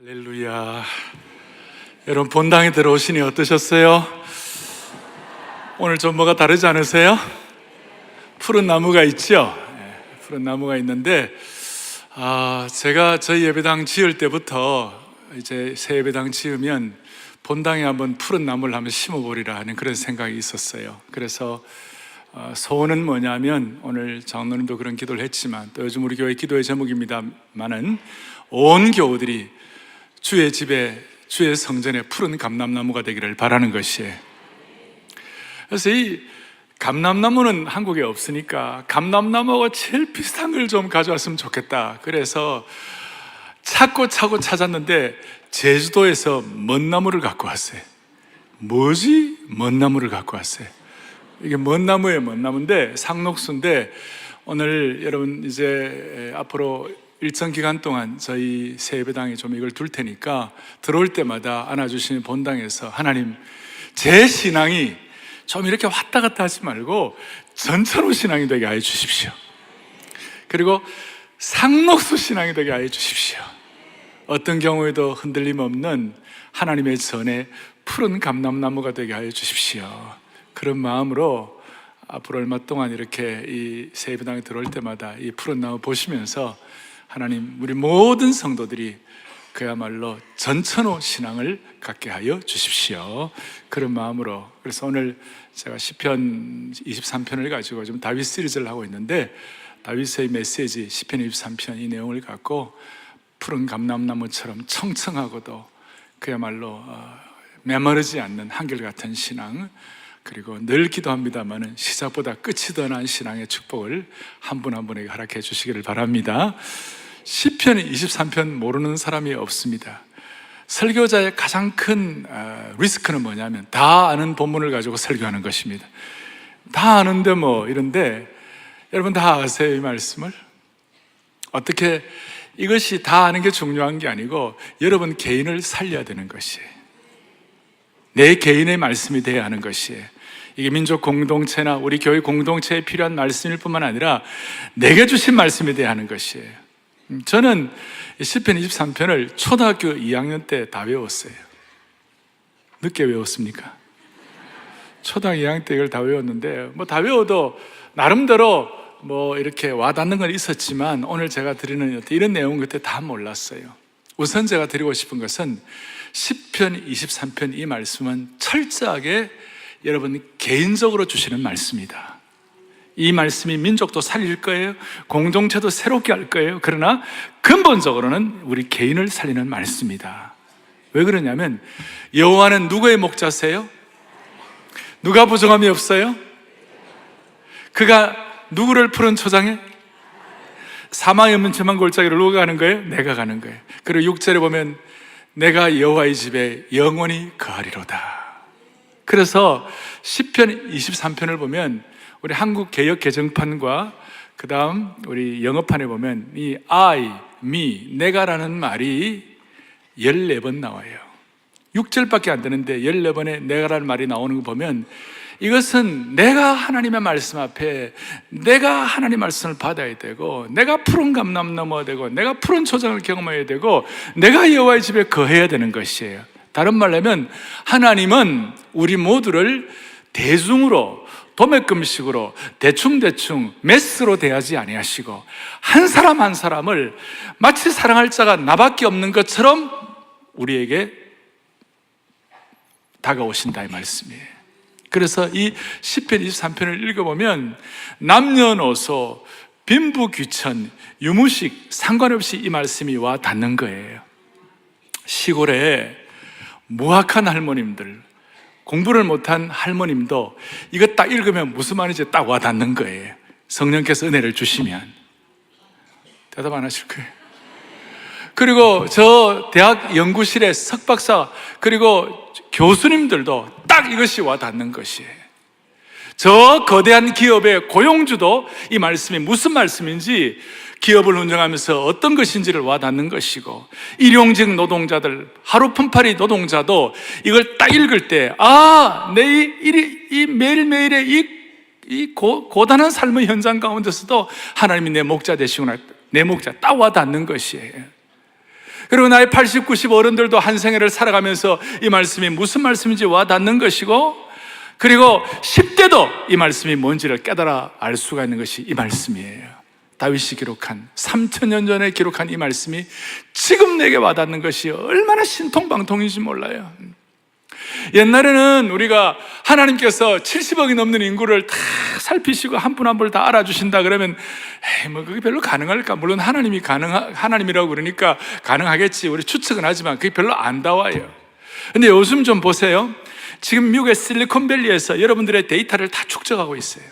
할렐루야. 여러분 본당에 들어오시니 어떠셨어요? 오늘 좀 뭐가 다르지 않으세요? 푸른 나무가 있죠? 푸른 나무가 있는데 제가 저희 예배당 지을 때부터 이제 새 예배당 지으면 본당에 한번 푸른 나무를 한번 심어보리라 하는 그런 생각이 있었어요. 그래서 소원은 뭐냐면, 오늘 장로님도 그런 기도를 했지만 또 요즘 우리 교회 기도의 제목입니다만은, 온 교우들이 주의 집에, 주의 성전에 푸른 감람나무가 되기를 바라는 것이에요. 그래서 이 감람나무는 한국에 없으니까 감람나무하고 제일 비슷한 걸 좀 가져왔으면 좋겠다. 그래서 찾고 찾았는데 제주도에서 먼나무를 갖고 왔어요. 뭐지? 먼나무를 갖고 왔어요. 이게 먼나무예요. 먼나무인데 상록수인데, 오늘 여러분 이제 앞으로 일정 기간 동안 저희 새 예배당에 좀 이걸 둘 테니까 들어올 때마다 안아주시는 본당에서, 하나님, 제 신앙이 좀 이렇게 왔다 갔다 하지 말고 전천후 신앙이 되게 하여 주십시오. 그리고 상록수 신앙이 되게 하여 주십시오. 어떤 경우에도 흔들림 없는 하나님의 전에 푸른 감람나무가 되게 하여 주십시오. 그런 마음으로 앞으로 얼마 동안 이렇게 이 새 예배당에 들어올 때마다 이 푸른 나무 보시면서, 하나님, 우리 모든 성도들이 그야말로 전천후 신앙을 갖게 하여 주십시오. 그런 마음으로. 그래서 오늘 제가 시편 23편을 가지고 좀 다윗 시리즈를 하고 있는데, 다윗의 메시지 시편 23편 이 내용을 갖고 푸른 감람나무처럼 청청하고도 그야말로 메마르지 않는 한결같은 신앙, 그리고 늘 기도합니다마는 시작보다 끝이 더 나은 신앙의 축복을 한 분 한 분에게 허락해 주시기를 바랍니다. 시편 23편 모르는 사람이 없습니다. 설교자의 가장 큰 리스크는 뭐냐면, 다 아는 본문을 가지고 설교하는 것입니다. 다 아는데 뭐 이런데, 여러분 다 아세요? 이 말씀을? 어떻게, 이것이 다 아는 게 중요한 게 아니고 여러분 개인을 살려야 되는 것이에요. 내 개인의 말씀이 되어야 하는 것이에요. 이게 민족 공동체나 우리 교회 공동체에 필요한 말씀일 뿐만 아니라 내게 주신 말씀이 되어야 하는 것이에요. 저는 시편 23편을 초등학교 2학년 때 다 외웠어요. 늦게 외웠습니까? 초등학교 2학년 때 이걸 다 외웠는데, 뭐 다 외워도 나름대로 뭐 이렇게 와닿는 건 있었지만, 오늘 제가 드리는 이런 내용 그때 다 몰랐어요. 우선 제가 드리고 싶은 것은, 시편 23편 이 말씀은 철저하게 여러분 개인적으로 주시는 말씀이다. 이 말씀이 민족도 살릴 거예요. 공동체도 새롭게 할 거예요. 그러나 근본적으로는 우리 개인을 살리는 말씀이다. 왜 그러냐면, 여호와는 누구의 목자세요? 누가 부정함이 없어요? 그가 누구를 푸른 초장에? 사망의 문침한 골짜기를 누가 가는 거예요? 내가 가는 거예요. 그리고 6절에 보면, 내가 여호와의 집에 영원히 거하리로다. 그래서 시편 23편을 보면, 우리 한국 개역 개정판과 그 다음 우리 영어판에 보면 이 I, me, 내가라는 말이 14번 나와요. 6절밖에 안 되는데 14번에 내가라는 말이 나오는 거 보면, 이것은 내가 하나님의 말씀 앞에, 내가 하나님 말씀을 받아야 되고, 내가 푸른 감람나무가 되고, 내가 푸른 초장을 경험해야 되고, 내가 여호와의 집에 거해야 되는 것이에요. 다른 말로 하면, 하나님은 우리 모두를 대중으로, 도매금식으로 대충 메스로 대하지 아니하시고, 한 사람 한 사람을 마치 사랑할 자가 나밖에 없는 것처럼 우리에게 다가오신다, 이 말씀이에요. 그래서 이 시편 23편을 읽어보면 남녀노소, 빈부귀천, 유무식 상관없이 이 말씀이 와 닿는 거예요. 시골에 무학한 할머님들, 공부를 못한 할머님도 이거 딱 읽으면 무슨 말인지 딱 와 닿는 거예요. 성령께서 은혜를 주시면. 대답 안 하실 거예요. 그리고 저 대학 연구실의 석박사, 그리고 교수님들도 딱 이것이 와 닿는 것이에요. 저 거대한 기업의 고용주도 이 말씀이 무슨 말씀인지, 기업을 운영하면서 어떤 것인지를 와 닿는 것이고, 일용직 노동자들, 하루 품팔이 노동자도 이걸 딱 읽을 때, 이 매일매일의 이 고단한 삶의 현장 가운데서도 하나님이 내 목자 되시구나, 내 목자 딱 와 닿는 것이에요. 그리고 나의 80, 90 어른들도 한 생애를 살아가면서 이 말씀이 무슨 말씀인지 와닿는 것이고, 그리고 10대도 이 말씀이 뭔지를 깨달아 알 수가 있는 것이 이 말씀이에요. 다윗이 기록한, 3000년 전에 기록한 이 말씀이 지금 내게 와닿는 것이 얼마나 신통방통인지 몰라요. 옛날에는 우리가 하나님께서 70억이 넘는 인구를 다 살피시고 한 분 한 분 다 알아주신다 그러면 그게 별로 가능할까? 물론 하나님이라고 그러니까 가능하겠지. 우리 추측은 하지만 그게 별로 안 닿아요. 근데 요즘 좀 보세요. 지금 미국의 실리콘밸리에서 여러분들의 데이터를 다 축적하고 있어요.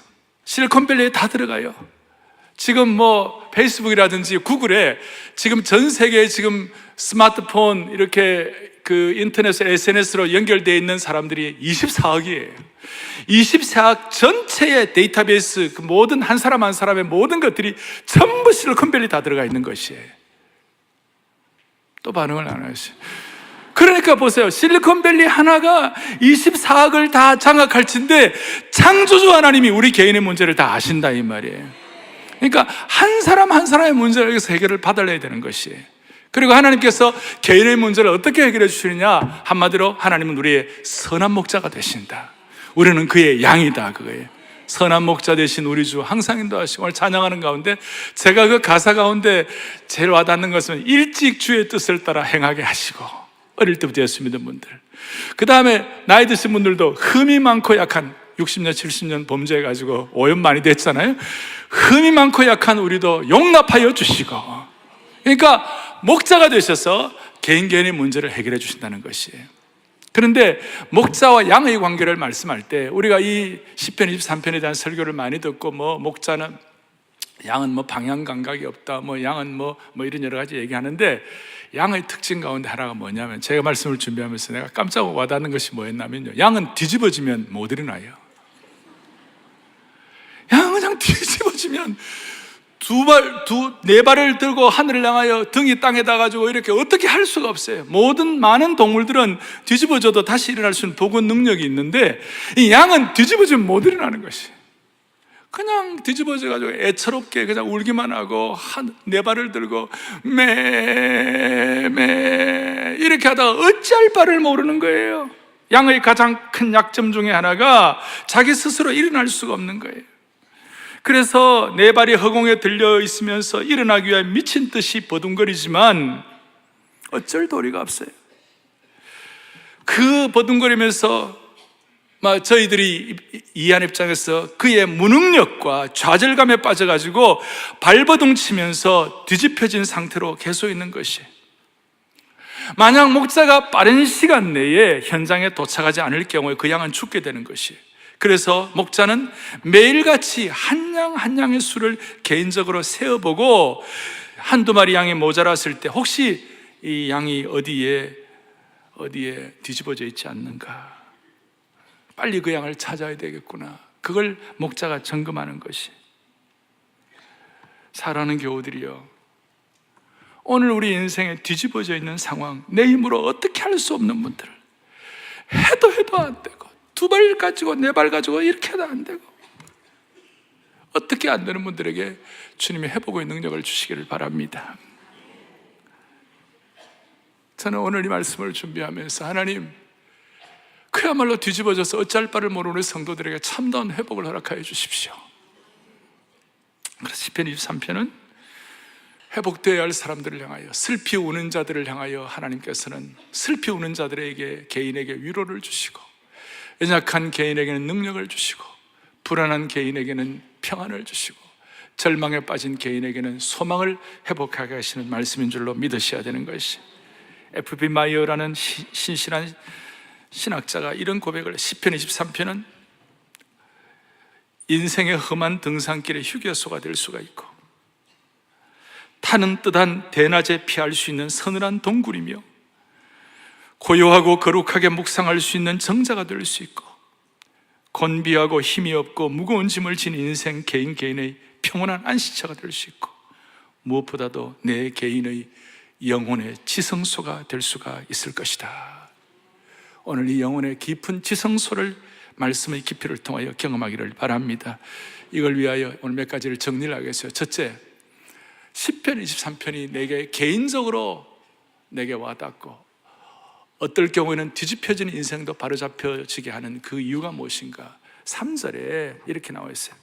실리콘밸리에 다 들어가요. 지금 뭐 페이스북이라든지 구글에 지금 전 세계에 지금 스마트폰 이렇게 그 인터넷 SNS로 연결되어 있는 사람들이 24억이에요. 24억 전체의 데이터베이스, 그 모든 한 사람 한 사람의 모든 것들이 전부 실리콘밸리 다 들어가 있는 것이에요. 또 반응을 안 하시죠. 그러니까 보세요. 실리콘밸리 하나가 24억을 다 장악할 텐데 창조주 하나님이 우리 개인의 문제를 다 아신다 이 말이에요. 그러니까 한 사람 한 사람의 문제를 여기서 해결을 받아내야 되는 것이에요. 그리고 하나님께서 개인의 문제를 어떻게 해결해 주시느냐? 한마디로 하나님은 우리의 선한 목자가 되신다. 우리는 그의 양이다 그거예요. 선한 목자 되신 우리 주 항상 인도하시고, 오늘 찬양하는 가운데 제가 그 가사 가운데 제일 와닿는 것은 일찍 주의 뜻을 따라 행하게 하시고, 어릴 때부터 예수 믿은 분들, 그 다음에 나이 드신 분들도 흠이 많고 약한 60년 70년 범죄해가지고 오염 많이 됐잖아요. 흠이 많고 약한 우리도 용납하여 주시고, 그러니까 목자가 되셔서 개인의 문제를 해결해 주신다는 것이에요. 그런데 목자와 양의 관계를 말씀할 때 우리가 이 시편 23편에 대한 설교를 많이 듣고, 목자는 양은 방향 감각이 없다, 양은 뭐 이런 여러 가지 얘기하는데, 양의 특징 가운데 하나가 뭐냐면, 제가 말씀을 준비하면서 내가 깜짝 와닿는 것이 뭐였냐면요, 양은 뒤집어지면 못 일어나요. 양은 그냥 뒤집어지면 네 발을 들고 하늘을 향하여 등이 땅에 닿아가지고 이렇게 어떻게 할 수가 없어요. 많은 동물들은 뒤집어져도 다시 일어날 수 있는 복원 능력이 있는데, 이 양은 뒤집어지면 못 일어나는 것이. 그냥 뒤집어져가지고 애처롭게 그냥 울기만 하고 네 발을 들고 매 이렇게 하다가 어찌할 바를 모르는 거예요. 양의 가장 큰 약점 중에 하나가 자기 스스로 일어날 수가 없는 거예요. 그래서 네 발이 허공에 들려 있으면서 일어나기 위해 미친 듯이 버둥거리지만 어쩔 도리가 없어요. 그 버둥거리면서 저희들이 이해하는 입장에서 그의 무능력과 좌절감에 빠져가지고 발버둥 치면서 뒤집혀진 상태로 계속 있는 것이, 만약 목자가 빠른 시간 내에 현장에 도착하지 않을 경우에 그 양은 죽게 되는 것이. 그래서 목자는 매일같이 한 양 한 양의 수를 개인적으로 세어보고, 한두 마리 양이 모자랐을 때 혹시 이 양이 어디에 뒤집어져 있지 않는가, 빨리 그 양을 찾아야 되겠구나, 그걸 목자가 점검하는 것이. 사랑하는 교우들이요, 오늘 우리 인생에 뒤집어져 있는 상황, 내 힘으로 어떻게 할 수 없는 분들, 해도 안 되고, 두 발 가지고 네 발 가지고 이렇게 해도 안 되고, 어떻게 안 되는 분들에게 주님이 회복의 능력을 주시기를 바랍니다. 저는 오늘 이 말씀을 준비하면서, 하나님, 그야말로 뒤집어져서 어찌할 바를 모르는 성도들에게 참다운 회복을 허락하여 주십시오. 그래서 시편 23편은 회복되어야 할 사람들을 향하여, 슬피 우는 자들을 향하여 하나님께서는 슬피 우는 자들에게, 개인에게 위로를 주시고, 연약한 개인에게는 능력을 주시고, 불안한 개인에게는 평안을 주시고, 절망에 빠진 개인에게는 소망을 회복하게 하시는 말씀인 줄로 믿으셔야 되는 것이. F.B. 마이어라는 신실한 신학자가 이런 고백을 해. 시편 23편은 인생의 험한 등산길의 휴게소가 될 수가 있고, 타는 뜻한 대낮에 피할 수 있는 서늘한 동굴이며, 고요하고 거룩하게 묵상할 수 있는 정자가 될 수 있고, 곤비하고 힘이 없고 무거운 짐을 진 인생 개인의 평온한 안식처가 될 수 있고, 무엇보다도 내 개인의 영혼의 지성소가 될 수가 있을 것이다. 오늘 이 영혼의 깊은 지성소를 말씀의 깊이를 통하여 경험하기를 바랍니다. 이걸 위하여 오늘 몇 가지를 정리를 하겠어요. 첫째, 시편 23편이 내게 개인적으로 내게 와닿고, 어떨 경우에는 뒤집혀진 인생도 바로잡혀지게 하는 그 이유가 무엇인가? 3절에 이렇게 나와 있어요.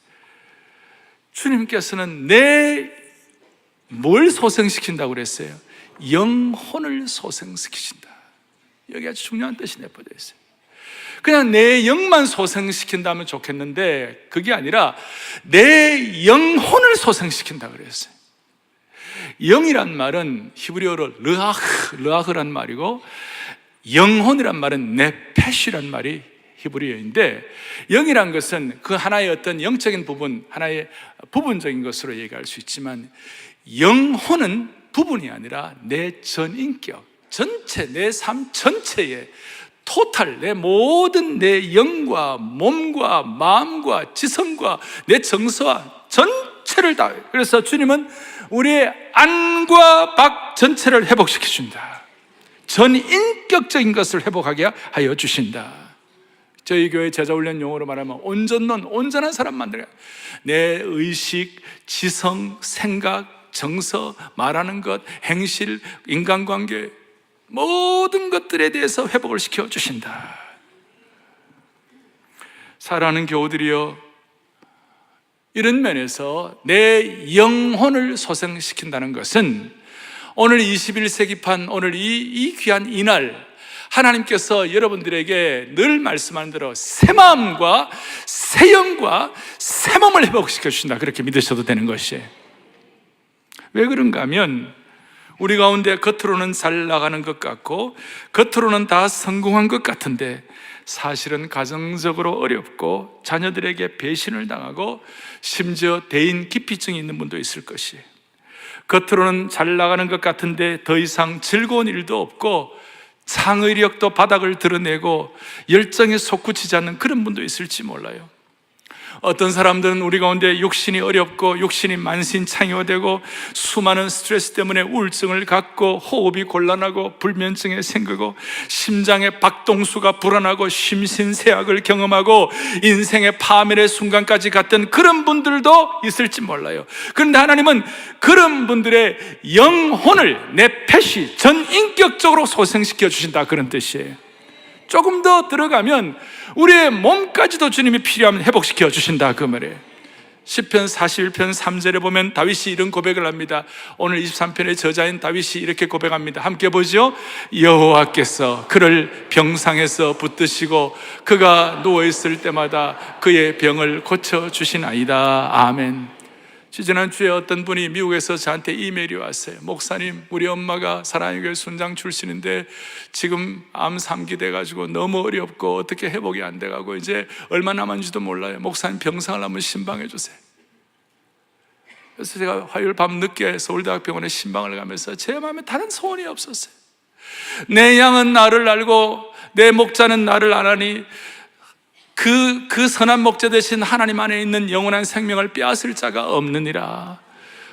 주님께서는 뭘 소생시킨다고 그랬어요? 영혼을 소생시키신다. 여기 아주 중요한 뜻이 내포되어 있어요. 그냥 내 영만 소생시킨다면 좋겠는데 그게 아니라 내 영혼을 소생시킨다 그랬어요. 영이란 말은 히브리어로 르아흐란 말이고, 영혼이란 말은 네페시란 말이 히브리어인데, 영이란 것은 그 하나의 어떤 영적인 부분, 하나의 부분적인 것으로 얘기할 수 있지만, 영혼은 부분이 아니라 내 전인격, 전체, 내 삶 전체에 토탈, 내 모든 내 영과 몸과 마음과 지성과 내 정서와 전체를 다. 그래서 주님은 우리의 안과 밖 전체를 회복시켜 준다. 전인격적인 것을 회복하게 하여 주신다. 저희 교회 제자훈련 용어로 말하면 온전론, 온전한 사람 만들어요. 내 의식, 지성, 생각, 정서, 말하는 것, 행실, 인간관계, 모든 것들에 대해서 회복을 시켜 주신다. 사랑하는 교우들이여, 이런 면에서 내 영혼을 소생시킨다는 것은 오늘 21세기판, 오늘 이 귀한 이날, 하나님께서 여러분들에게 늘 말씀하는 대로 새 마음과 새 영과 새 몸을 회복시켜 주신다, 그렇게 믿으셔도 되는 것이에요. 왜 그런가 하면, 우리 가운데 겉으로는 잘 나가는 것 같고 겉으로는 다 성공한 것 같은데 사실은 가정적으로 어렵고 자녀들에게 배신을 당하고 심지어 대인 기피증이 있는 분도 있을 것이에요. 겉으로는 잘 나가는 것 같은데 더 이상 즐거운 일도 없고 창의력도 바닥을 드러내고 열정에 솟구치지 않는 그런 분도 있을지 몰라요. 어떤 사람들은 우리 가운데 육신이 어렵고 육신이 만신창이화되고 수많은 스트레스 때문에 우울증을 갖고 호흡이 곤란하고 불면증에 생기고 심장의 박동수가 불안하고 심신세약을 경험하고 인생의 파멸의 순간까지 갔던 그런 분들도 있을지 몰라요. 그런데 하나님은 그런 분들의 영혼을 네페시, 전인격적으로 소생시켜 주신다, 그런 뜻이에요. 조금 더 들어가면 우리의 몸까지도 주님이 필요하면 회복시켜 주신다, 그 말이에요. 시편 41편 3절에 보면 다윗이 이런 고백을 합니다. 오늘 23편의 저자인 다윗이 이렇게 고백합니다. 함께 보죠. 여호와께서 그를 병상에서 붙드시고 그가 누워있을 때마다 그의 병을 고쳐주시나이다. 아멘. 지난주에 어떤 분이 미국에서 저한테 이메일이 왔어요. 목사님, 우리 엄마가 사랑의 교회 순장 출신인데 지금 암 3기 돼가지고 너무 어렵고 어떻게 회복이 안 돼가고 이제 얼마 남았는지도 몰라요. 목사님, 병상을 한번 신방해 주세요. 그래서 제가 화요일 밤 늦게 서울대학병원에 신방을 가면서 제 마음에 다른 소원이 없었어요. 내 양은 나를 알고 내 목자는 나를 아나니 그 선한 목자 되신 하나님 안에 있는 영원한 생명을 빼앗을 자가 없느니라.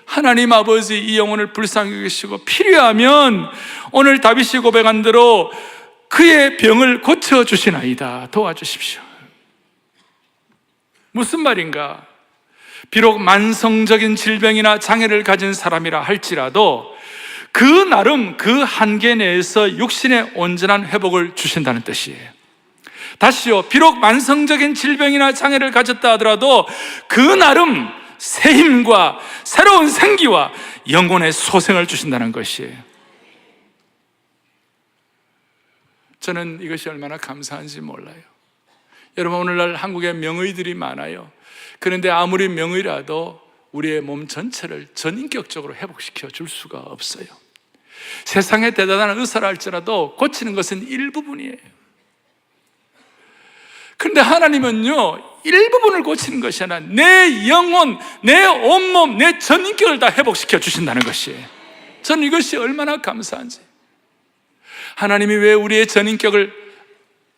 하나님 아버지, 이 영혼을 불쌍히 여기시고 필요하면 오늘 다윗이 고백한 대로 그의 병을 고쳐주시나이다. 도와주십시오. 무슨 말인가? 비록 만성적인 질병이나 장애를 가진 사람이라 할지라도 그 나름 그 한계 내에서 육신의 온전한 회복을 주신다는 뜻이에요. 다시요, 비록 만성적인 질병이나 장애를 가졌다 하더라도 그 나름 새 힘과 새로운 생기와 영혼의 소생을 주신다는 것이에요. 저는 이것이 얼마나 감사한지 몰라요. 여러분, 오늘날 한국에 명의들이 많아요. 그런데 아무리 명의라도 우리의 몸 전체를 전인격적으로 회복시켜 줄 수가 없어요. 세상에 대단한 의사라 할지라도 고치는 것은 일부분이에요. 그런데 하나님은요, 일부분을 고치는 것이 아니라 내 영혼, 내 온몸, 내 전인격을 다 회복시켜 주신다는 것이에요. 저는 이것이 얼마나 감사한지. 하나님이 왜 우리의 전인격을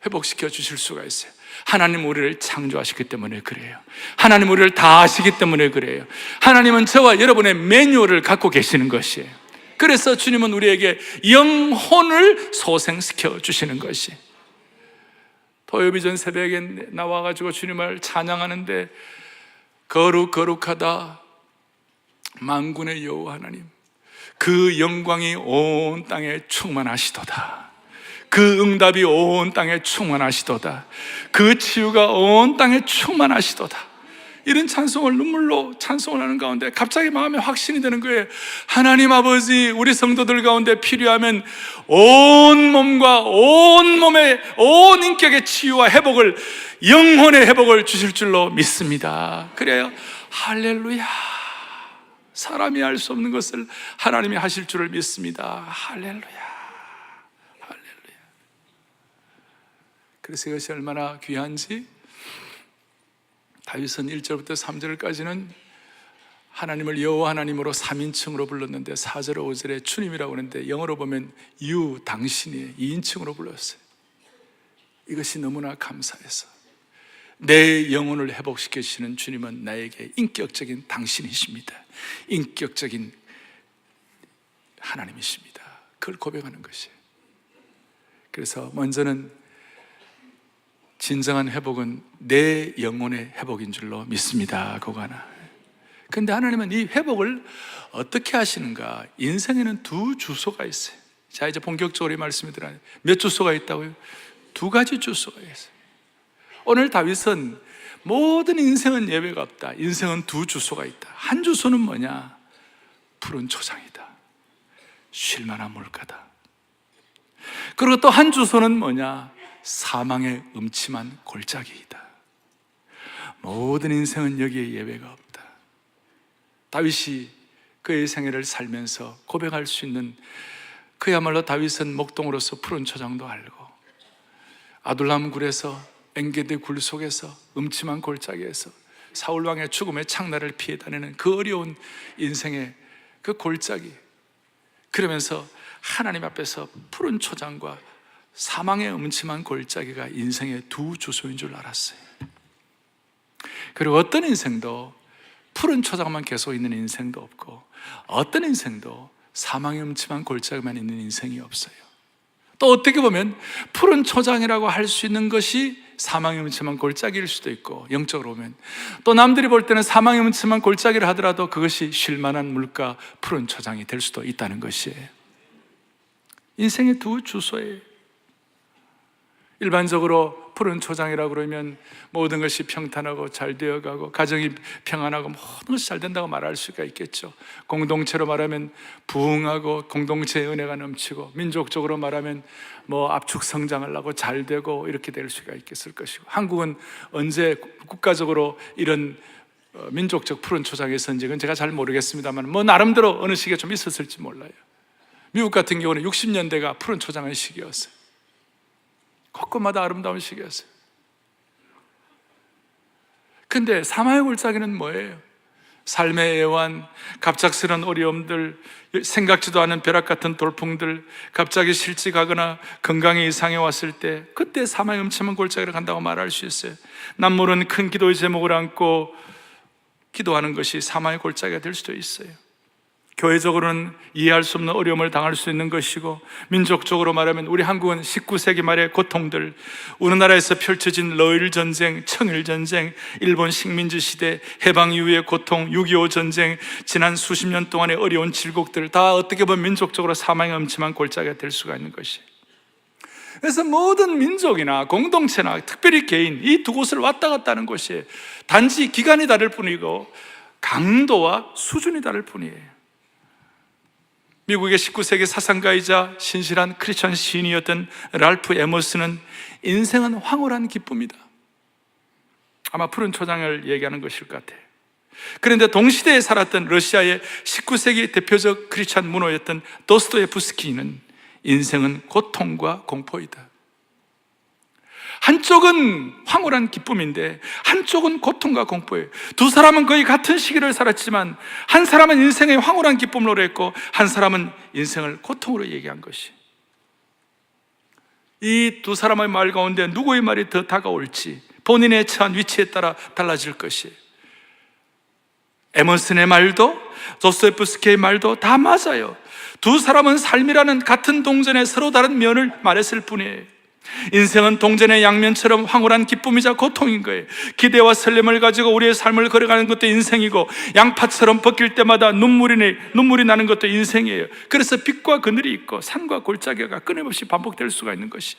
회복시켜 주실 수가 있어요? 하나님 우리를 창조하시기 때문에 그래요. 하나님 우리를 다 아시기 때문에 그래요. 하나님은 저와 여러분의 매뉴얼을 갖고 계시는 것이에요. 그래서 주님은 우리에게 영혼을 소생시켜 주시는 것이에요. 토요비전 새벽에 나와가지고 주님을 찬양하는데 거룩하다 만군의 여호와 하나님, 그 영광이 온 땅에 충만하시도다. 그 응답이 온 땅에 충만하시도다. 그 치유가 온 땅에 충만하시도다. 이런 찬송을 눈물로 찬송을 하는 가운데 갑자기 마음에 확신이 되는 거예요. 하나님 아버지, 우리 성도들 가운데 필요하면 온 몸과 온 몸의 온 인격의 치유와 회복을, 영혼의 회복을 주실 줄로 믿습니다. 그래요. 할렐루야. 사람이 할 수 없는 것을 하나님이 하실 줄을 믿습니다. 할렐루야. 할렐루야. 그래서 이것이 얼마나 귀한지, 다윗은 1절부터 3절까지는 하나님을 여호와 하나님으로 3인칭으로 불렀는데 4절, 5절에 주님이라고 하는데 영어로 보면 you, 당신이 2인칭으로 불렀어요. 이것이 너무나 감사해서, 내 영혼을 회복시켜 주시는 주님은 나에게 인격적인 당신이십니다. 인격적인 하나님이십니다. 그걸 고백하는 것이에요. 그래서 먼저는 진정한 회복은 내 영혼의 회복인 줄로 믿습니다. 그거 하나. 근데 하나님은 이 회복을 어떻게 하시는가? 인생에는 두 주소가 있어요. 자, 이제 본격적으로 말씀이 들어요. 몇 주소가 있다고요? 두 가지 주소가 있어요. 오늘 다윗은 모든 인생은 예외가 없다. 인생은 두 주소가 있다. 한 주소는 뭐냐? 푸른 초장이다. 쉴만한 물가다. 그리고 또 한 주소는 뭐냐? 사망의 음침한 골짜기이다. 모든 인생은 여기에 예외가 없다. 다윗이 그의 생애를 살면서 고백할 수 있는, 그야말로 다윗은 목동으로서 푸른 초장도 알고, 아둘람 굴에서, 엔게디 굴 속에서, 음침한 골짜기에서 사울 왕의 죽음의 창날을 피해 다니는 그 어려운 인생의 그 골짜기, 그러면서 하나님 앞에서 푸른 초장과 사망의 음침한 골짜기가 인생의 두 주소인 줄 알았어요. 그리고 어떤 인생도 푸른 초장만 계속 있는 인생도 없고, 어떤 인생도 사망의 음침한 골짜기만 있는 인생이 없어요. 또 어떻게 보면 푸른 초장이라고 할 수 있는 것이 사망의 음침한 골짜기일 수도 있고, 영적으로 보면 또 남들이 볼 때는 사망의 음침한 골짜기를 하더라도 그것이 쉴만한 물가, 푸른 초장이 될 수도 있다는 것이에요. 인생의 두 주소예요. 일반적으로 푸른 초장이라고 그러면 모든 것이 평탄하고 잘 되어가고 가정이 평안하고 모든 것이 잘 된다고 말할 수가 있겠죠. 공동체로 말하면 부흥하고 공동체의 은혜가 넘치고, 민족적으로 말하면 압축 성장을 하고 잘 되고 이렇게 될 수가 있겠을 것이고, 한국은 언제 국가적으로 이런 민족적 푸른 초장의 선지는 제가 잘 모르겠습니다만 나름대로 어느 시기에 좀 있었을지 몰라요. 미국 같은 경우는 60년대가 푸른 초장의 시기였어요. 곳곳마다 아름다운 시기였어요. 근데 사망의 골짜기는 뭐예요? 삶의 애환, 갑작스런 어려움들, 생각지도 않은 벼락 같은 돌풍들, 갑자기 실직하거나 건강에 이상이 왔을 때, 그때 사망의 음침한 골짜기를 간다고 말할 수 있어요. 남모르는 큰 기도의 제목을 안고 기도하는 것이 사망의 골짜기가 될 수도 있어요. 교회적으로는 이해할 수 없는 어려움을 당할 수 있는 것이고, 민족적으로 말하면 우리 한국은 19세기 말의 고통들, 우리나라에서 펼쳐진 러일 전쟁, 청일 전쟁, 일본 식민지 시대, 해방 이후의 고통, 6.25 전쟁, 지난 수십 년 동안의 어려운 질곡들, 다 어떻게 보면 민족적으로 사망의 음침한 골짜기가 될 수가 있는 것이에요. 그래서 모든 민족이나 공동체나 특별히 개인, 이 두 곳을 왔다 갔다 하는 것이에요. 단지 기간이 다를 뿐이고 강도와 수준이 다를 뿐이에요. 미국의 19세기 사상가이자 신실한 크리스천 시인이었던 랄프 에머스는 인생은 황홀한 기쁨이다, 아마 푸른 초장을 얘기하는 것일 것 같아요. 그런데 동시대에 살았던 러시아의 19세기 대표적 크리스천 문호였던 도스토예프스키는 인생은 고통과 공포이다, 한쪽은 황홀한 기쁨인데 한쪽은 고통과 공포예요. 두 사람은 거의 같은 시기를 살았지만 한 사람은 인생의 황홀한 기쁨으로 했고 한 사람은 인생을 고통으로 얘기한 것이, 이 두 사람의 말 가운데 누구의 말이 더 다가올지 본인의 처한 위치에 따라 달라질 것이에요. 에머슨의 말도 도스토예프스키의 말도 다 맞아요. 두 사람은 삶이라는 같은 동전의 서로 다른 면을 말했을 뿐이에요. 인생은 동전의 양면처럼 황홀한 기쁨이자 고통인 거예요. 기대와 설렘을 가지고 우리의 삶을 걸어가는 것도 인생이고, 양파처럼 벗길 때마다 눈물이 나는 것도 인생이에요. 그래서 빛과 그늘이 있고 산과 골짜기가 끊임없이 반복될 수가 있는 것이,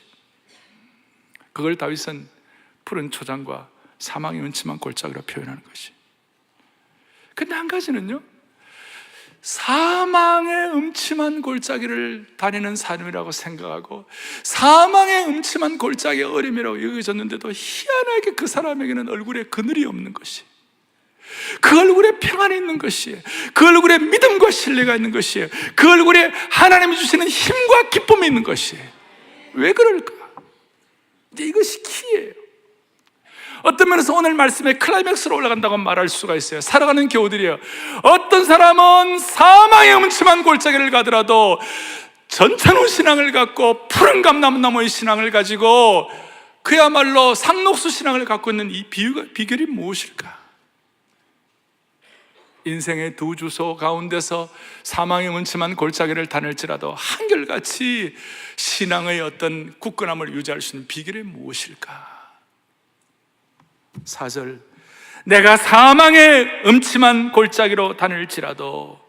그걸 다윗은 푸른 초장과 사망의 음침한 골짜기로 표현하는 것이. 근데 한 가지는요, 사망의 음침한 골짜기를 다니는 삶이라고 생각하고 사망의 음침한 골짜기의 어림이라고 여겨졌는데도 희한하게 그 사람에게는 얼굴에 그늘이 없는 것이, 그 얼굴에 평안이 있는 것이에요. 그 얼굴에 믿음과 신뢰가 있는 것이에요. 그 얼굴에 하나님이 주시는 힘과 기쁨이 있는 것이에요. 왜 그럴까? 이제 이것이 키예요. 어떤 면에서 오늘 말씀의 클라이맥스로 올라간다고 말할 수가 있어요. 살아가는 교우들이에요. 어떤 사람은 사망의 음침한 골짜기를 가더라도 전천후 신앙을 갖고 푸른 감람나무의 신앙을 가지고 그야말로 상록수 신앙을 갖고 있는 이 비결이 무엇일까? 인생의 두 주소 가운데서 사망의 음침한 골짜기를 다닐지라도 한결같이 신앙의 어떤 굳건함을 유지할 수 있는 비결이 무엇일까? 4절, 내가 사망의 음침한 골짜기로 다닐지라도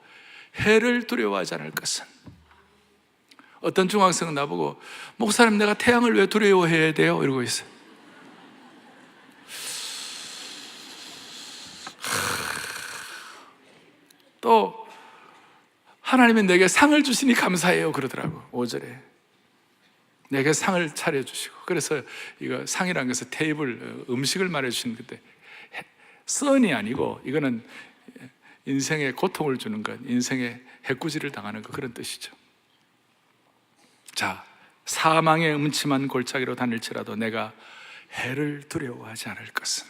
해를 두려워하지 않을 것은. 어떤 중학생은 나보고, 목사님 내가 태양을 왜 두려워해야 돼요? 이러고 있어요. 또 하나님이 내게 상을 주시니 감사해요 그러더라고. 5절에 내게 상을 차려주시고. 그래서 이거 상이라는 것은 테이블, 음식을 말해주시는 건데, 썬이 아니고 이거는 인생에 고통을 주는 것, 인생에 해꾸지를 당하는 것, 그런 뜻이죠. 자, 사망의 음침한 골짜기로 다닐지라도 내가 해를 두려워하지 않을 것은.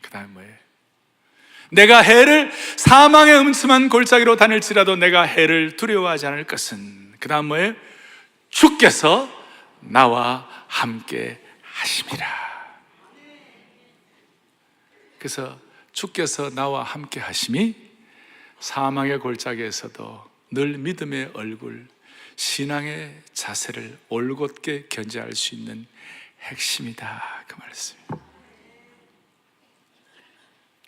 그 다음 뭐예요? 내가 사망의 음침한 골짜기로 다닐지라도 내가 해를 두려워하지 않을 것은. 그 다음 뭐예요? 주께서 나와 함께 하심이라. 그래서 주께서 나와 함께 하심이 사망의 골짜기에서도 늘 믿음의 얼굴, 신앙의 자세를 올곧게 견지할 수 있는 핵심이다, 그 말씀입니다.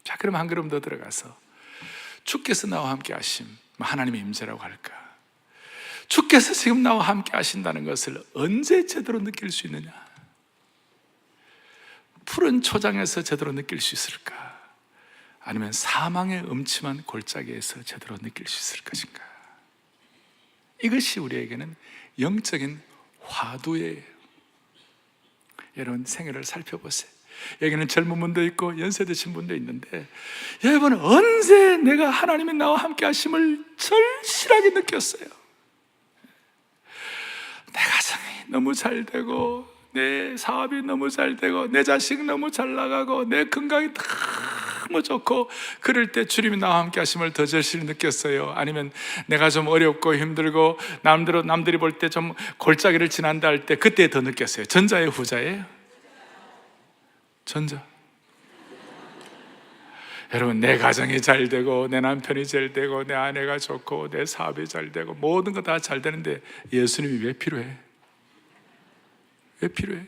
자, 그럼 한 걸음 더 들어가서 주께서 나와 함께 하심, 하나님의 임재라고 할까? 주께서 지금 나와 함께 하신다는 것을 언제 제대로 느낄 수 있느냐? 푸른 초장에서 제대로 느낄 수 있을까? 아니면 사망의 음침한 골짜기에서 제대로 느낄 수 있을 것인가? 이것이 우리에게는 영적인 화두예요. 여러분 생애를 살펴보세요. 여기는 젊은 분도 있고 연세 드신 분도 있는데, 여러분 언제 내가 하나님이 나와 함께 하심을 절실하게 느꼈어요? 내 가정이 너무 잘 되고, 내 사업이 너무 잘 되고, 내 자식 너무 잘 나가고, 내 건강이 너무 좋고, 그럴 때 주님이 나와 함께 하심을 더 절실히 느꼈어요? 아니면 내가 좀 어렵고 힘들고 남들이 볼 때 좀 골짜기를 지난다 할 때 그때 더 느꼈어요? 전자예요, 후자예요? 전자. 여러분, 내 가정이 잘 되고, 내 남편이 잘 되고, 내 아내가 좋고, 내 사업이 잘 되고, 모든 거 다 잘 되는데 예수님이 왜 필요해? 왜 필요해?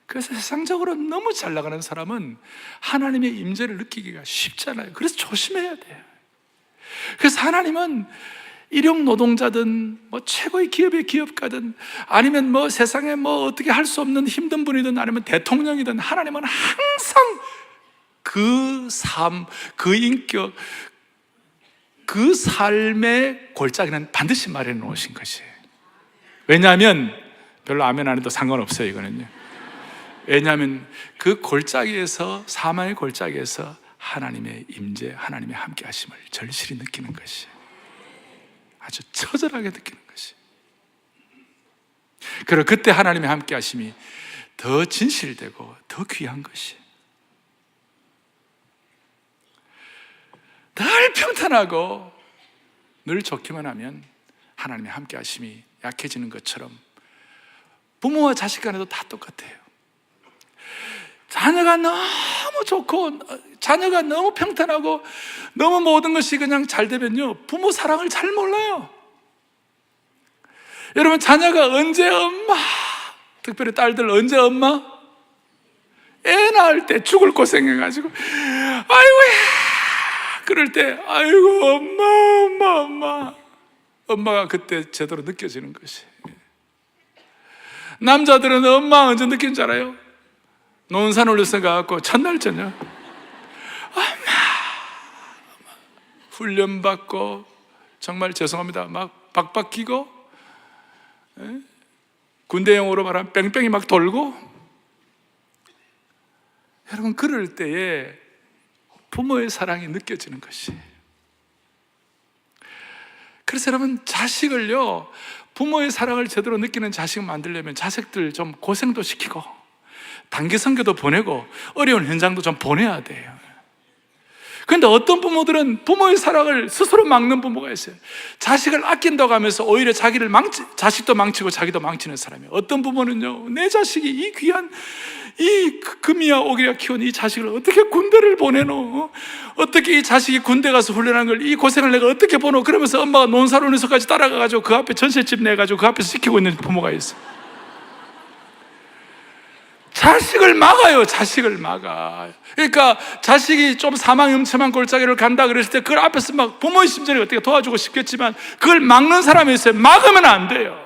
그래서 세상적으로 너무 잘 나가는 사람은 하나님의 임재를 느끼기가 쉽잖아요. 그래서 조심해야 돼요. 그래서 하나님은 일용 노동자든 최고의 기업의 기업가든 아니면 세상에 어떻게 할 수 없는 힘든 분이든 아니면 대통령이든, 하나님은 항상 그 삶, 그 인격, 그 삶의 골짜기는 반드시 마련해 놓으신 것이에요. 왜냐하면 별로 아멘 안 해도 상관없어요, 이거는요. 왜냐하면 그 골짜기에서, 사망의 골짜기에서 하나님의 임재, 하나님의 함께 하심을 절실히 느끼는 것이에요. 아주 처절하게 느끼는 것이. 그리고 그때 하나님의 함께 하심이 더 진실되고 더 귀한 것이. 늘 평탄하고 늘 좋기만 하면 하나님의 함께 하심이 약해지는 것처럼 부모와 자식 간에도 다 똑같아요. 자녀가 너무 좋고, 자녀가 너무 평탄하고 너무 모든 것이 그냥 잘 되면요, 부모 사랑을 잘 몰라요. 여러분, 자녀가 언제 엄마, 특별히 딸들 언제 엄마? 애 낳을 때 죽을 고생해가지고 아이고야 그럴 때 아이고 엄마 엄마가 그때 제대로 느껴지는 것이. 남자들은 엄마 언제 느낀 줄 알아요? 논산 올려서 가갖고 첫날 저녁 훈련받고 정말 죄송합니다 막 박박 끼고 군대용어로 말하면 뺑뺑이 막 돌고. 여러분, 그럴 때에 부모의 사랑이 느껴지는 것이. 그래서 여러분, 자식을요, 부모의 사랑을 제대로 느끼는 자식을 만들려면 자식들 좀 고생도 시키고 단기 선교도 보내고 어려운 현장도 좀 보내야 돼요. 그런데 어떤 부모들은 부모의 사랑을 스스로 막는 부모가 있어요. 자식을 아낀다고 하면서 오히려 자식도 망치고 자기도 망치는 사람이에요. 어떤 부모는요, 내 자식이 이 귀한 이 금이야 오기야 키운 이 자식을 어떻게 군대를 보내노? 어떻게 이 자식이 군대 가서 훈련한 걸 이 고생을 내가 어떻게 보노? 그러면서 엄마가 논사론에서까지 따라가가지고 그 앞에 전셋집 내가지고 그 앞에서 지키고 있는 부모가 있어요. 자식을 막아요. 자식을 막아. 그러니까 자식이 좀 사망음침한 골짜기를 간다 그랬을 때 그걸 앞에서 막 부모의 심정이 어떻게 도와주고 싶겠지만 그걸 막는 사람이 있어요. 막으면 안 돼요.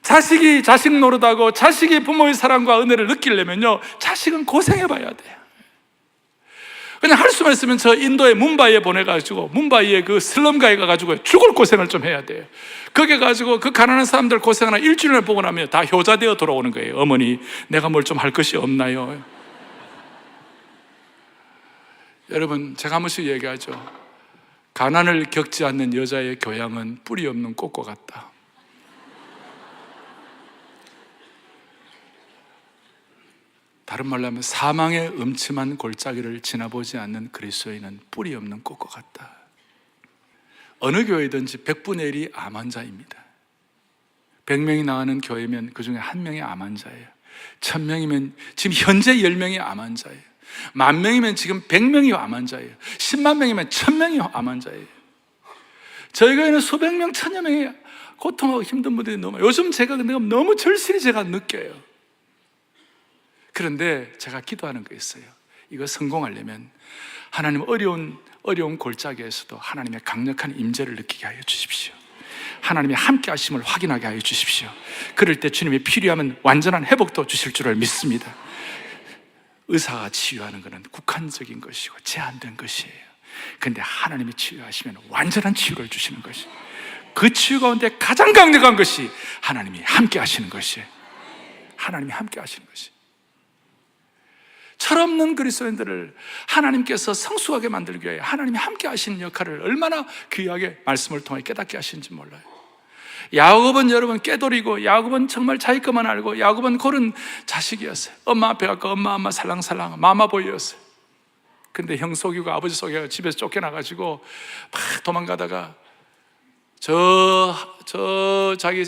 자식이 자식 노릇하고 자식이 부모의 사랑과 은혜를 느끼려면요, 자식은 고생해봐야 돼요. 그냥 할 수만 있으면 저 인도의 뭄바이에 보내가지고 뭄바이의 그 슬럼가에 가가지고 죽을 고생을 좀 해야 돼요. 거기 가지고 그 가난한 사람들 고생을 한 일주일을 보고 나면 다 효자되어 돌아오는 거예요. 어머니, 내가 뭘 좀 할 것이 없나요? 여러분, 제가 한 번씩 얘기하죠. 가난을 겪지 않는 여자의 교양은 뿌리 없는 꽃과 같다. 다른 말로 하면 사망의 음침한 골짜기를 지나보지 않는 그리스도인은 뿌리 없는 꽃과 같다. 어느 교회든지 100분의 1이 암 환자입니다. 100명이 나가는 교회면 그 중에 1명이 암 환자예요. 1000명이면 지금 현재 10명이 암 환자예요. 10,000명이면 지금 100명이 암 환자예요. 10만 명이면 1000명이 암 환자예요. 저희 교회는 수백 명, 천여 명이 고통하고 힘든 분들이 너무, 요즘 제가 너무 절실히 제가 느껴요. 그런데 제가 기도하는 거 있어요. 이거 성공하려면 하나님 어려운 골짜기에서도 하나님의 강력한 임재를 느끼게 하여 주십시오. 하나님의 함께 하심을 확인하게 하여 주십시오. 그럴 때 주님이 필요하면 완전한 회복도 주실 줄을 믿습니다. 의사가 치유하는 것은 국한적인 것이고 제한된 것이에요. 그런데 하나님이 치유하시면 완전한 치유를 주시는 것이에요. 그 치유 가운데 가장 강력한 것이 하나님이 함께 하시는 것이에요. 하나님이 함께 하시는 것이에요. 철없는 그리스도인들을 하나님께서 성숙하게 만들기 위해 하나님이 함께 하시는 역할을 얼마나 귀하게 말씀을 통해 깨닫게 하시는지 몰라요. 야곱은 여러분 깨돌이고, 야곱은 정말 자기 것만 알고, 야곱은 그런 자식이었어요. 엄마 앞에 가서 엄마 살랑살랑 마마보이였어요. 근데 형 속이고 아버지 속이고 집에서 쫓겨나가지고 막 도망가다가 자기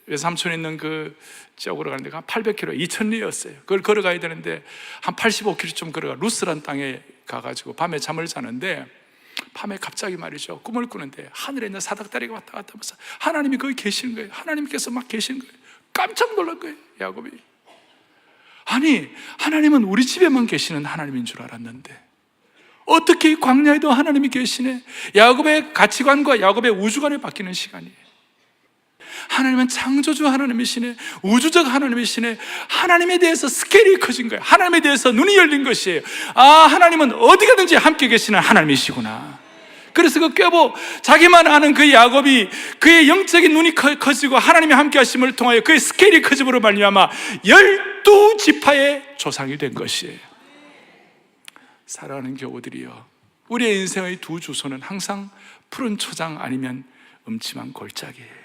외삼촌에 있는 그 지역으로 가는데 한 800km, 2000리였어요. 그걸 걸어가야 되는데 한 85km쯤 걸어가 루스란 땅에 가가지고 밤에 잠을 자는데, 밤에 갑자기 말이죠, 꿈을 꾸는데 하늘에 있는 사닥다리가 왔다 갔다 하면서 하나님이 거기 계시는 거예요. 하나님께서 막 계시는 거예요. 깜짝 놀란 거예요, 야곱이. 아니, 하나님은 우리 집에만 계시는 하나님인 줄 알았는데 어떻게 이 광야에도 하나님이 계시네. 야곱의 가치관과 야곱의 우주관이 바뀌는 시간이에요. 하나님은 창조주 하나님이시네, 우주적 하나님이시네. 하나님에 대해서 스케일이 커진 거예요. 하나님에 대해서 눈이 열린 것이에요. 아, 하나님은 어디 가든지 함께 계시는 하나님이시구나. 그래서 그 꾀보, 자기만 아는 그 야곱이 그의 영적인 눈이 커지고 하나님의 함께 하심을 통하여 그의 스케일이 커짐으로 말미암아 12지파의 조상이 된 것이에요. 사랑하는 교우들이여, 우리의 인생의 두 주소는 항상 푸른 초장 아니면 음침한 골짜기예요.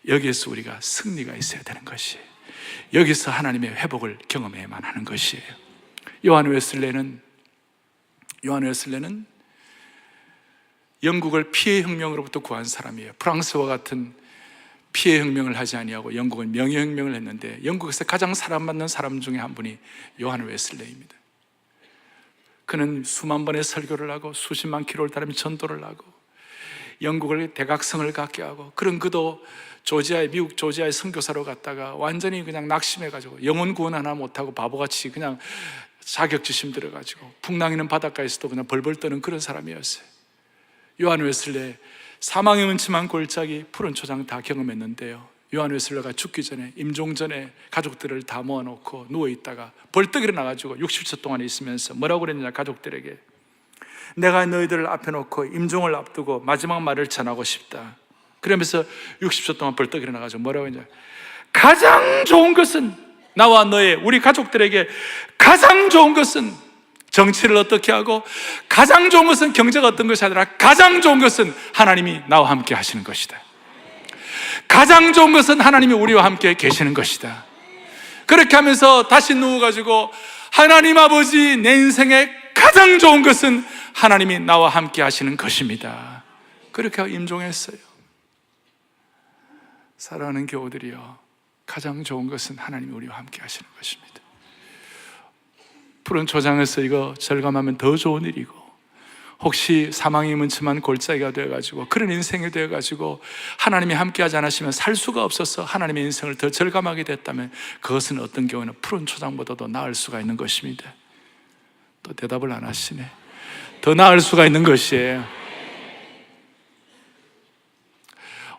여기에서 우리가 승리가 있어야 되는 것이에요. 여기서 하나님의 회복을 경험해야만 하는 것이에요. 요한 웨슬레는 영국을 피해 혁명으로부터 구한 사람이에요. 프랑스와 같은 피해 혁명을 하지 아니하고 영국은 명예 혁명을 했는데, 영국에서 가장 사랑받는 사람 중에 한 분이 요한 웨슬레입니다. 그는 수만 번의 설교를 하고 수십만 킬로를 따르며 전도를 하고 영국을 대각성을 갖게 하고, 그런 그도 미국 조지아의 선교사로 갔다가 완전히 그냥 낙심해가지고 영혼 구원 하나 못하고 바보같이 그냥 자격지심 들어가지고 풍랑이는 바닷가에서도 그냥 벌벌 떠는 그런 사람이었어요. 요한 웨슬레, 사망의 음침한 골짜기, 푸른 초장 다 경험했는데요, 요한 웨슬레가 죽기 전에, 임종 전에 가족들을 다 모아놓고 누워있다가 벌떡 일어나가지고 60초 동안 있으면서 뭐라고 그랬느냐, 가족들에게 내가 너희들을 앞에 놓고 임종을 앞두고 마지막 말을 전하고 싶다. 그러면서 60초 동안 벌떡 일어나가지고 뭐라고 했냐, 가장 좋은 것은, 나와 너의, 우리 가족들에게 가장 좋은 것은 정치를 어떻게 하고, 가장 좋은 것은 경제가 어떤 것이 아니라 가장 좋은 것은 하나님이 나와 함께 하시는 것이다. 가장 좋은 것은 하나님이 우리와 함께 계시는 것이다. 그렇게 하면서 다시 누워가지고 하나님 아버지, 내 인생의 가장 좋은 것은 하나님이 나와 함께 하시는 것입니다. 그렇게 하고 임종했어요. 사랑하는 교우들이여, 가장 좋은 것은 하나님이 우리와 함께 하시는 것입니다. 푸른 초장에서 이거 절감하면 더 좋은 일이고, 혹시 사망이 문침한 골짜기가 되어가지고 그런 인생이 되어가지고 하나님이 함께하지 않으시면 살 수가 없어서 하나님의 인생을 더 절감하게 됐다면, 그것은 어떤 경우는 푸른 초장보다도 나을 수가 있는 것입니다. 또 대답을 안 하시네. 더 나을 수가 있는 것이에요.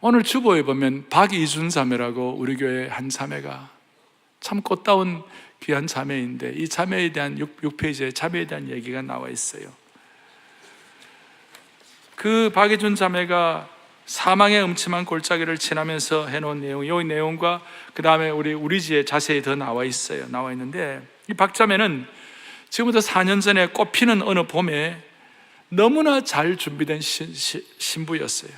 오늘 주보에 보면 박이준 자매라고 우리 교회 한 자매가, 참 꽃다운 귀한 자매인데, 이 자매에 대한 6페이지에 자매에 대한 얘기가 나와 있어요. 그 박이준 자매가 사망의 음침한 골짜기를 지나면서 해놓은 내용, 이 내용과 그 다음에 우리 지에 자세히 더 나와 있어요. 나와 있는데, 이 박자매는 지금부터 4년 전에 꽃피는 어느 봄에 너무나 잘 준비된 신부였어요.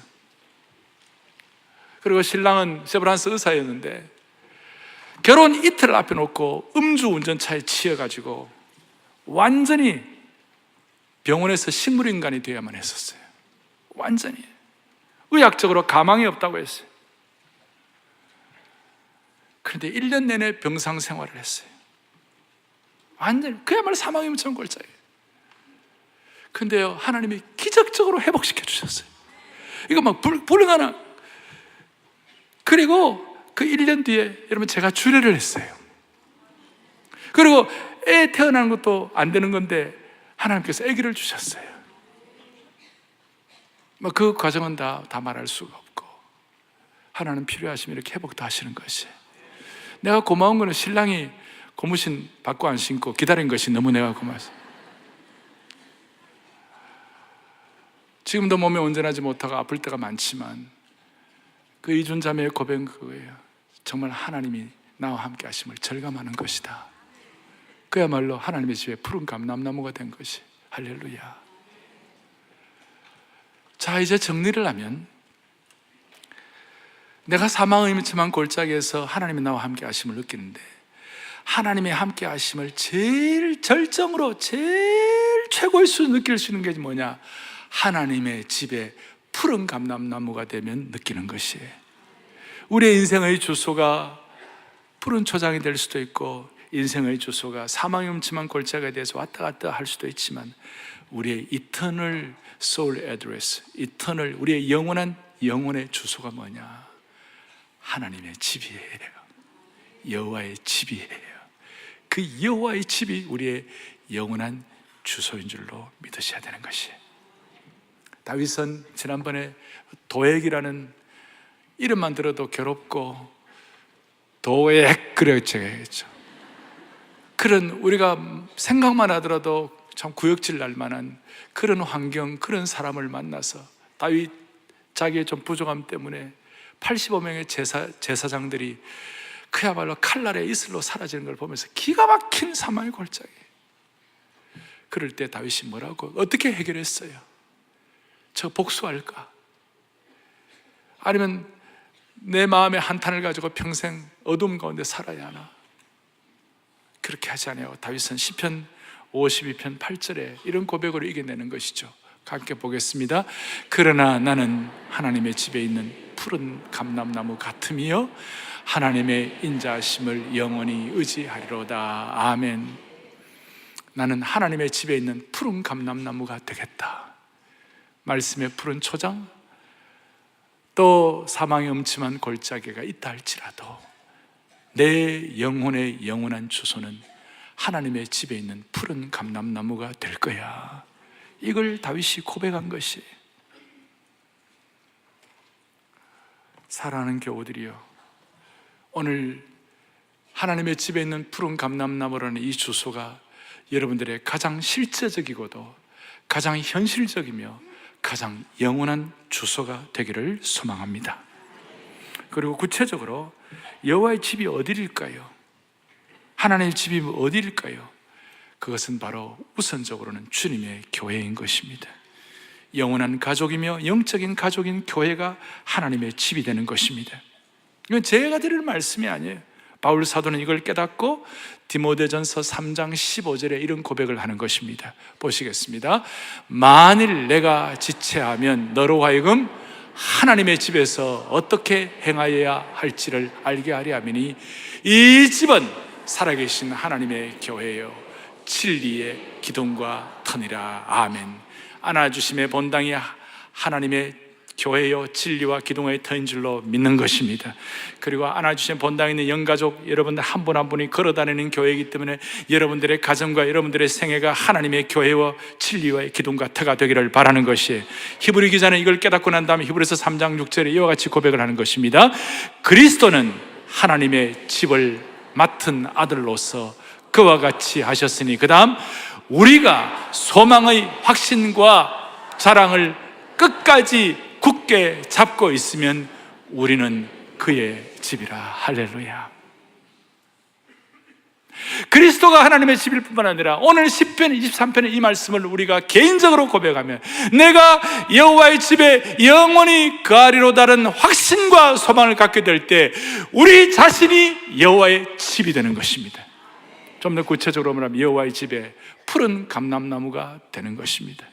그리고 신랑은 세브란스 의사였는데, 결혼 이틀 앞에 놓고 음주운전차에 치여가지고 완전히 병원에서 식물인간이 되어야만 했었어요. 완전히 의학적으로 가망이 없다고 했어요. 그런데 1년 내내 병상 생활을 했어요. 완전히 그야말로 사망의 문처럼 골짜기. 근데요, 하나님이 기적적으로 회복시켜 주셨어요. 이거 막 불가능. 그리고 그 1년 뒤에 여러분, 제가 주례를 했어요. 그리고 애 태어나는 것도 안 되는 건데 하나님께서 아기를 주셨어요. 뭐 그 과정은 다 말할 수가 없고, 하나님 필요하시면 이렇게 회복도 하시는 것이. 내가 고마운 거는 신랑이 고무신 받고 안 신고 기다린 것이 너무 내가 고마워서. 지금도 몸에 온전하지 못하고 아플 때가 많지만, 그 이준 자매의 고백은 그거예요. 정말 하나님이 나와 함께 하심을 절감하는 것이다. 그야말로 하나님의 집에 푸른 감람나무가 된 것이. 할렐루야. 자, 이제 정리를 하면, 내가 사망의 음침한 골짜기에서 하나님이 나와 함께 하심을 느끼는데, 하나님의 함께 하심을 제일 절정으로, 제일 최고의 수로 느낄 수 있는 게 뭐냐? 하나님의 집에 푸른 감람나무가 되면 느끼는 것이에요. 우리의 인생의 주소가 푸른 초장이 될 수도 있고, 인생의 주소가 사망의 음침한 골짜기에 대해서 왔다 갔다 할 수도 있지만, 우리의 eternal soul address, eternal, 우리의 영혼의 주소가 뭐냐? 하나님의 집이에요. 여호와의 집이에요. 그 여호와의 집이 우리의 영원한 주소인 줄로 믿으셔야 되는 것이에요. 다윗은 지난번에 도액이라는 이름만 들어도 괴롭고 도액 그랬죠. 그런, 우리가 생각만 하더라도 참 구역질 날 만한 그런 환경, 그런 사람을 만나서, 다윗 자기의 좀 부족함 때문에 85명의 제사장들이 그야말로 칼날에 이슬로 사라지는 걸 보면서 기가 막힌 사망의 골짜기. 그럴 때 다윗이 뭐라고, 어떻게 해결했어요? 저 복수할까? 아니면 내 마음의 한탄을 가지고 평생 어둠 가운데 살아야 하나? 그렇게 하지 않아요. 다윗은 시편 52편 8절에 이런 고백으로 이겨내는 것이죠. 함께 보겠습니다. 그러나 나는 하나님의 집에 있는 푸른 감람나무 같으며 하나님의 인자하심을 영원히 의지하리로다. 아멘. 나는 하나님의 집에 있는 푸른 감람나무가 되겠다. 말씀의 푸른 초장, 또 사망의 음침한 골짜기가 있다 할지라도 내 영혼의 영원한 주소는 하나님의 집에 있는 푸른 감람나무가 될 거야. 이걸 다윗이 고백한 것이. 사랑하는 교우들이여, 오늘 하나님의 집에 있는 푸른 감람나무라는 이 주소가 여러분들의 가장 실제적이고도 가장 현실적이며 가장 영원한 주소가 되기를 소망합니다. 그리고 구체적으로 여호와의 집이 어디일까요? 하나님의 집이 어디일까요? 그것은 바로 우선적으로는 주님의 교회인 것입니다. 영원한 가족이며 영적인 가족인 교회가 하나님의 집이 되는 것입니다. 이건 제가 드릴 말씀이 아니에요. 바울 사도는 이걸 깨닫고 디모데전서 3장 15절에 이런 고백을 하는 것입니다. 보시겠습니다. 만일 내가 지체하면 너로 하여금 하나님의 집에서 어떻게 행하여야 할지를 알게 하려 함이니 이 집은 살아계신 하나님의 교회요 진리의 기둥과 터니라. 아멘. 안아주심의 본당이 하나님의 교회요 진리와 기둥의 터인 줄로 믿는 것입니다. 그리고 안아주신 본당에 있는 영가족 여러분들 한 분 한 분이 걸어다니는 교회이기 때문에 여러분들의 가정과 여러분들의 생애가 하나님의 교회와 진리와 기둥과 터가 되기를 바라는 것이에요. 히브리 기자는 이걸 깨닫고 난 다음에 히브리서 3장 6절에 이와 같이 고백을 하는 것입니다. 그리스도는 하나님의 집을 맡은 아들로서 그와 같이 하셨으니 그 다음 우리가 소망의 확신과 자랑을 끝까지 굳게 잡고 있으면 우리는 그의 집이라. 할렐루야. 그리스도가 하나님의 집일 뿐만 아니라 오늘 10편 23편의 이 말씀을 우리가 개인적으로 고백하면 내가 여호와의 집에 영원히 거하리로다는 확신과 소망을 갖게 될 때 우리 자신이 여호와의 집이 되는 것입니다. 좀 더 구체적으로 말하면 여호와의 집에 푸른 감람나무가 되는 것입니다.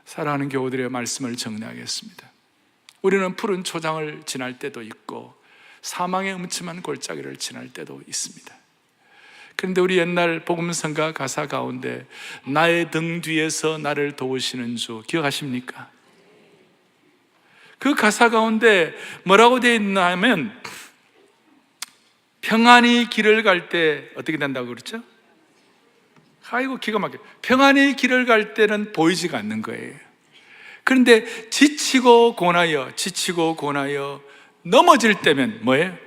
사랑하는 교우들의 말씀을 정리하겠습니다. 우리는 푸른 초장을 지날 때도 있고 사망의 음침한 골짜기를 지날 때도 있습니다. 그런데 우리 옛날 복음성가 가사 가운데 나의 등 뒤에서 나를 도우시는 주 기억하십니까? 그 가사 가운데 뭐라고 되어 있나 하면 평안히 길을 갈 때 어떻게 된다고 그랬죠? 아이고 기가 막혀. 평안히 길을 갈 때는 보이지가 않는 거예요. 그런데 지치고 고나여 넘어질 때면 뭐예요?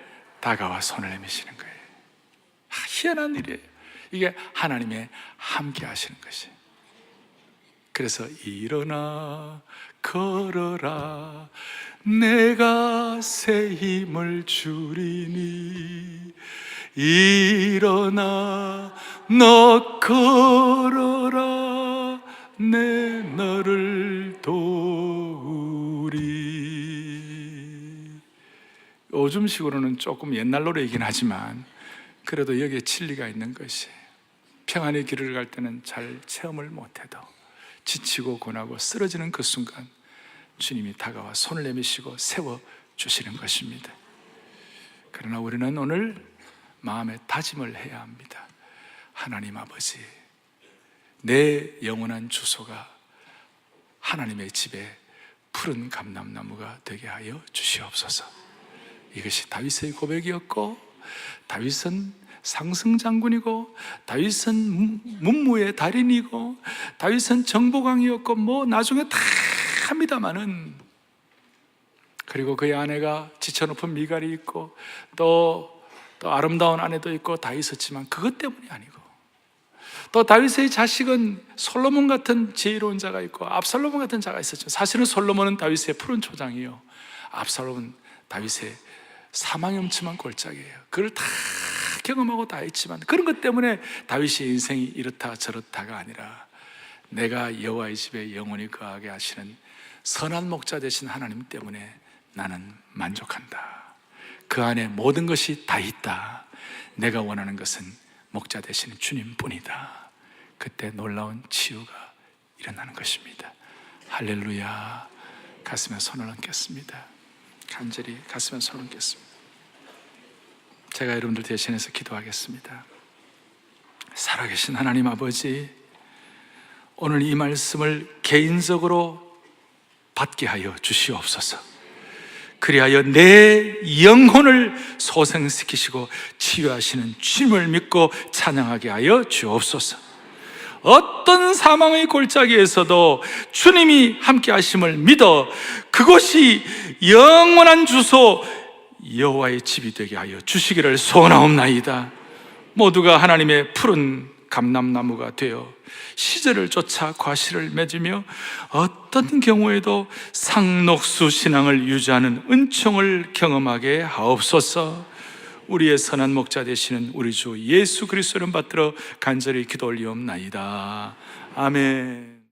다가와 손을 내미시는 거예요. 희한한 일이에요. 이게 하나님의 함께 하시는 것이. 그래서 일어나 걸어라 내가 새 힘을 주리니 일어나 너 걸어라 내 너를 도우리. 요즘식으로는 조금 옛날 노래이긴 하지만 그래도 여기에 진리가 있는 것이 평안의 길을 갈 때는 잘 체험을 못해도 지치고 고나고 쓰러지는 그 순간 주님이 다가와 손을 내미시고 세워주시는 것입니다. 그러나 우리는 오늘 마음에 다짐을 해야 합니다. 하나님 아버지, 내 영원한 주소가 하나님의 집에 푸른 감람나무가 되게 하여 주시옵소서. 이것이 다윗의 고백이었고 다윗은 상승장군이고 다윗은 문무의 달인이고 다윗은 정보광이었고 뭐 나중에 다 합니다마는 그리고 그의 아내가 지쳐높은 미갈이 있고 또 아름다운 아내도 있고 다 있었지만 그것 때문이 아니고 또 다윗의 자식은 솔로몬 같은 지혜로운 자가 있고 압살롬 같은 자가 있었죠. 사실은 솔로몬은 다윗의 푸른 초장이요 압살롬은 다윗의 사망의 음침한 골짜기예요. 그걸 다 경험하고 다 했지만 그런 것 때문에 다윗의 인생이 이렇다 저렇다가 아니라 내가 여호와의 집에 영원히 거하게 하시는 선한 목자 되신 하나님 때문에 나는 만족한다. 그 안에 모든 것이 다 있다. 내가 원하는 것은 목자 되시는 주님뿐이다. 그때 놀라운 치유가 일어나는 것입니다. 할렐루야. 가슴에 손을 얹겠습니다. 간절히 가슴에 손을 얹겠습니다. 제가 여러분들 대신해서 기도하겠습니다. 살아계신 하나님 아버지, 오늘 이 말씀을 개인적으로 받게 하여 주시옵소서. 그리하여 내 영혼을 소생시키시고 치유하시는 주님을 믿고 찬양하게 하여 주옵소서. 어떤 사망의 골짜기에서도 주님이 함께 하심을 믿어 그곳이 영원한 주소 여호와의 집이 되게 하여 주시기를 소원하옵나이다. 모두가 하나님의 푸른 감람나무가 되어 시절을 쫓아 과실을 맺으며 어떤 경우에도 상록수 신앙을 유지하는 은총을 경험하게 하옵소서. 우리의 선한 목자 되시는 우리 주 예수 그리스도를 받들어 간절히 기도 올리옵나이다. 아멘.